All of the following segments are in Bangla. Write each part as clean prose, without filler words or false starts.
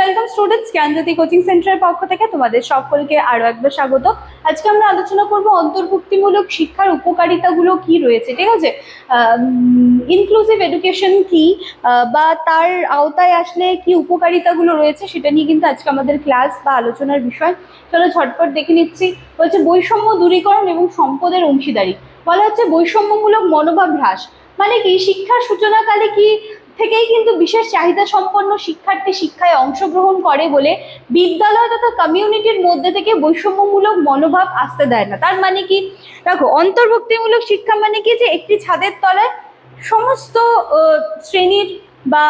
ওয়েলকাম স্টুডেন্টস, জ্ঞানজ্যোতি কোচিং সেন্টারের পক্ষ থেকে তোমাদের সকলকে আরো একবার স্বাগত। আজকে আমরা আলোচনা করব অন্তর্ভুক্তিমূলক শিক্ষার উপকারিতাগুলো কি রয়েছে, ঠিক আছে। ইনক্লুসিভ এডুকেশন কি বা তার আওতায় আসলে কি উপকারিতাগুলো রয়েছে সেটা নিয়ে কিন্তু আজকে আমাদের ক্লাস বা আলোচনার বিষয়। চলো ঝটপট দেখে নিচ্ছি। বলছে বৈষম্য দূরীকরণ এবং সম্পদের অংশীদারি। বলা হচ্ছে বৈষম্যমূলক মনোভাব হ্রাস, মানে কি শিক্ষার সূচনাকালে কি থেকেই কিন্তু বিশেষ চাহিদা সম্পন্ন শিক্ষার্থী শিক্ষায় অংশগ্রহণ করে বলে বিদ্যালয় তথা কমিউনিটির মধ্যে থেকে বৈষম্যমূলক মনোভাব আসতে দেয় না। তার মানে কি দেখো, অন্তর্ভুক্তিমূলক শিক্ষা মানে কি যে একটি ছাদের তলায় সমস্ত শ্রেণীর বা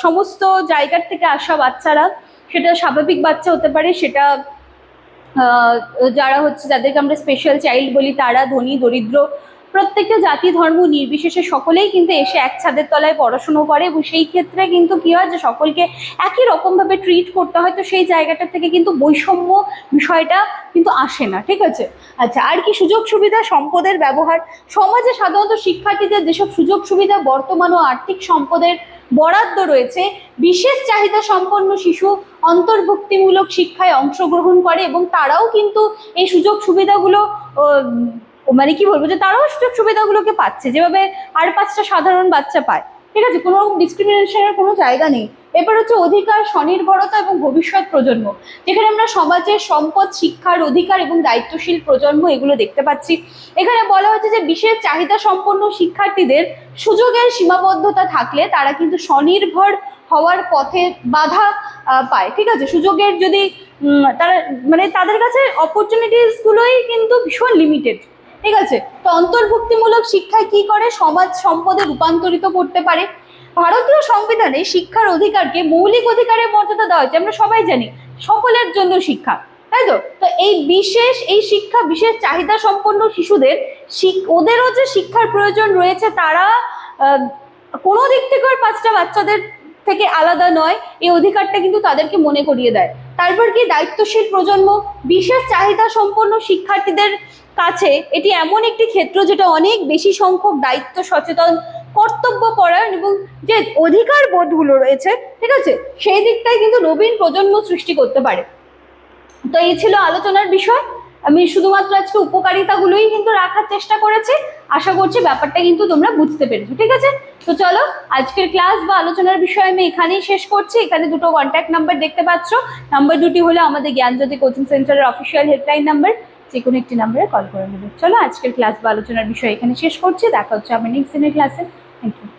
সমস্ত জায়গার থেকে আসা বাচ্চারা, সেটা স্বাভাবিক বাচ্চা হতে পারে, সেটা যারা হচ্ছে যাদেরকে আমরা স্পেশাল চাইল্ড বলি, তারা ধনী দরিদ্র প্রত্যেকটা জাতি ধর্ম নির্বিশেষে সকলেই কিন্তু এসে এক ছাদের তলায় পড়াশুনো করে, এবং সেই ক্ষেত্রে কিন্তু কি হয় যে সকলকে একই রকমভাবে ট্রিট করতে হয়। তো সেই জায়গাটা থেকে কিন্তু বৈষম্য বিষয়টা কিন্তু আসে না, ঠিক আছে। আচ্ছা, আর কি সুযোগ সুবিধা সম্পদের ব্যবহার। সমাজে সাধারণত শিক্ষার্থীদের যেসব সুযোগ সুবিধা বর্তমান ও আর্থিক সম্পদের বরাদ্দ রয়েছে, বিশেষ চাহিদা সম্পন্ন শিশু অন্তর্ভুক্তিমূলক শিক্ষায় অংশগ্রহণ করে এবং তারাও কিন্তু এই সুযোগ সুবিধাগুলো মানে কি বলবো যে তারাও সুযোগ সুবিধাগুলোকে পাচ্ছে যেভাবে আর 5টা সাধারণ বাচ্চা পায়, ঠিক আছে। কোনো ডিসক্রিমিনেশনের কোনো জায়গা নেই। এরপর হচ্ছে অধিকার, স্বনির্ভরতা এবং ভবিষ্যৎ প্রজন্ম, যেখানে আমরা সমাজের সম্পদ, শিক্ষার অধিকার এবং দায়িত্বশীল প্রজন্ম এগুলো দেখতে পাচ্ছি। এখানে বলা হচ্ছে যে বিশেষ চাহিদা সম্পন্ন শিক্ষার্থীদের সুযোগের সীমাবদ্ধতা থাকলে তারা কিন্তু স্বনির্ভর হওয়ার পথে বাধা পায়, ঠিক আছে। সুযোগের যদি তারা মানে তাদের কাছে অপরচুনিটিস গুলোই কিন্তু ভীষণ লিমিটেড, ঠিক আছে। তো অন্তর্ভুক্তিমূলক শিক্ষায় কি করে, সমাজ সম্পদে রূপান্তরিত করতে পারে। ভারতীয় সংবিধানে শিক্ষার অধিকারকে মৌলিক অধিকারের মর্যাদা দেওয়া হয়েছে, আমরা সবাই জানি সকলের জন্য শিক্ষা, তাই তো। তো এই শিক্ষা বিশেষ চাহিদা সম্পন্ন শিশুদের ওদেরও যে শিক্ষার প্রয়োজন রয়েছে, তারা কোনো দিক থেকে 5টা বাচ্চাদের থেকে আলাদা নয়, এই অধিকারটা কিন্তু তাদেরকে মনে করিয়ে দেয়। তারপর কি দায়িত্বশীল প্রজন্ম, বিশেষ চাহিদা সম্পন্ন শিক্ষার্থীদের কাছে এটি এমন একটি ক্ষেত্র যেটা অনেক বেশি সংখ্যক দায়িত্ব সচেতন, কর্তব্য পরায়ণ এবং যে অধিকার বোধগুলো রয়েছে, ঠিক আছে, সেই দিকটাই কিন্তু নবীন প্রজন্ম সৃষ্টি করতে পারে। তো এই ছিল আলোচনার বিষয়। আমি শুধুমাত্র আজকে উপকারিতাগুলোই কিন্তু রাখার চেষ্টা করেছি। আশা করছি ব্যাপারটা কিন্তু তোমরা বুঝতে পেরেছো, ঠিক আছে। তো চলো আজকের ক্লাস বা আলোচনার বিষয় আমি এখানেই শেষ করছি। এখানে দুটো কন্ট্যাক্ট নাম্বার দেখতে পাচ্ছ। নাম্বার দুটি হলো আমাদের জ্ঞানজ্যোতি কোচিং সেন্টারের অফিসিয়াল হেল্পলাইন নাম্বার, যে কোনো একটি নাম্বারে কল করে নেবে। চলো আজকের ক্লাস বা আলোচনার বিষয় এখানে শেষ করছি। দেখা হচ্ছে আমার নেক্সট দিনের ক্লাসে। Thank you.